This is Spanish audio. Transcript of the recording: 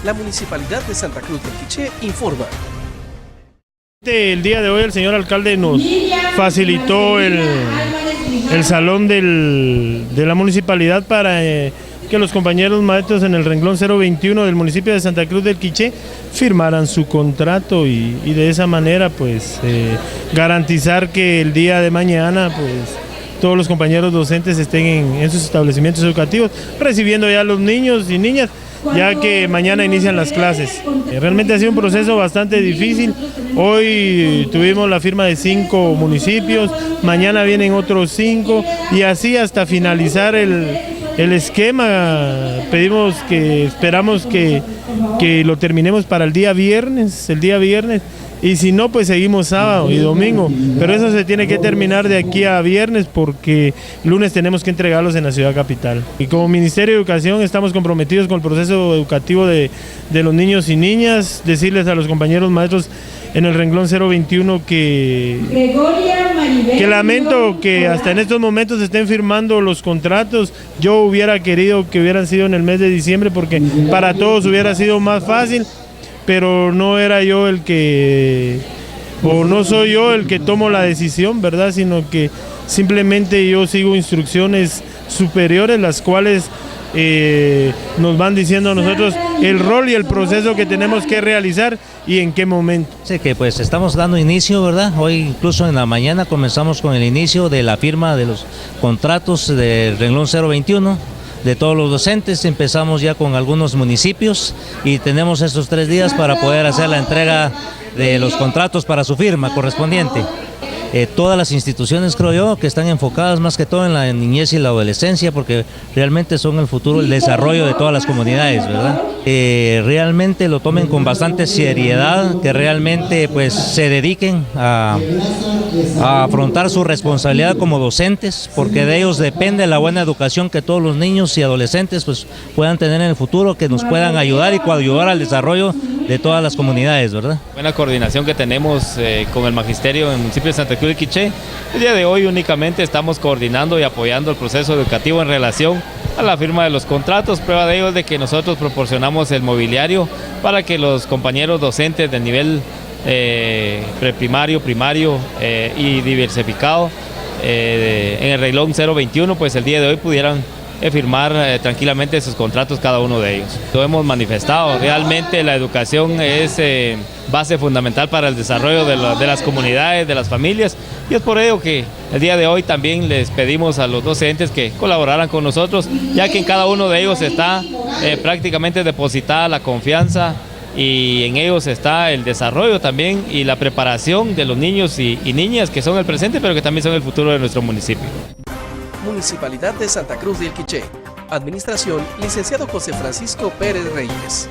La Municipalidad de Santa Cruz del Quiché informa. El día de hoy el señor alcalde nos facilitó el salón de la municipalidad para que los compañeros maestros en el renglón 021 del municipio de Santa Cruz del Quiché firmaran su contrato y de esa manera pues garantizar que el día de mañana pues todos los compañeros docentes estén en sus establecimientos educativos recibiendo ya a los niños y niñas, ya que mañana inician las clases. Realmente ha sido un proceso bastante difícil. Hoy tuvimos la firma de 5 municipios, mañana vienen otros 5 y así hasta finalizar el esquema. Esperamos que lo terminemos para el día viernes, y si no, pues seguimos sábado y domingo, pero eso se tiene que terminar de aquí a viernes porque lunes tenemos que entregarlos en la ciudad capital. Y como Ministerio de Educación estamos comprometidos con el proceso educativo de los niños y niñas, decirles a los compañeros maestros en el renglón 021 que lamento que hasta en estos momentos estén firmando los contratos. Yo hubiera querido que hubieran sido en el mes de diciembre porque para todos hubiera sido más fácil, pero no era yo no soy yo el que tomo la decisión, ¿verdad? Sino que simplemente yo sigo instrucciones superiores, las cuales nos van diciendo a nosotros el rol y el proceso que tenemos que realizar y en qué momento. Sí, que pues estamos dando inicio, ¿verdad? Hoy incluso en la mañana comenzamos con el inicio de la firma de los contratos del renglón 021 de todos los docentes. Empezamos ya con algunos municipios y tenemos estos 3 días para poder hacer la entrega de los contratos para su firma correspondiente. Todas las instituciones, creo yo, que están enfocadas más que todo en la niñez y la adolescencia, porque realmente son el futuro, el desarrollo de todas las comunidades, ¿verdad? Realmente lo tomen con bastante seriedad, que realmente pues se dediquen a afrontar su responsabilidad como docentes, porque de ellos depende la buena educación que todos los niños y adolescentes pues puedan tener en el futuro, que nos puedan ayudar y coadyuvar al desarrollo de todas las comunidades, ¿verdad? Buena coordinación que tenemos con el magisterio en el municipio de Santa Cruz del Quiché. El día de hoy únicamente estamos coordinando y apoyando el proceso educativo en relación a la firma de los contratos. Prueba de ello es de que nosotros proporcionamos el mobiliario para que los compañeros docentes de nivel preprimario, primario y diversificado en el renglón 021 pues el día de hoy pudieran firmar tranquilamente sus contratos cada uno de ellos. Lo hemos manifestado, realmente la educación es base fundamental para el desarrollo de las comunidades, de las familias, y es por ello que el día de hoy también les pedimos a los docentes que colaboraran con nosotros, ya que en cada uno de ellos está prácticamente depositada la confianza y en ellos está el desarrollo también y la preparación de los niños y niñas que son el presente, pero que también son el futuro de nuestro municipio. Municipalidad de Santa Cruz del Quiché. Administración, licenciado José Francisco Pérez Reyes.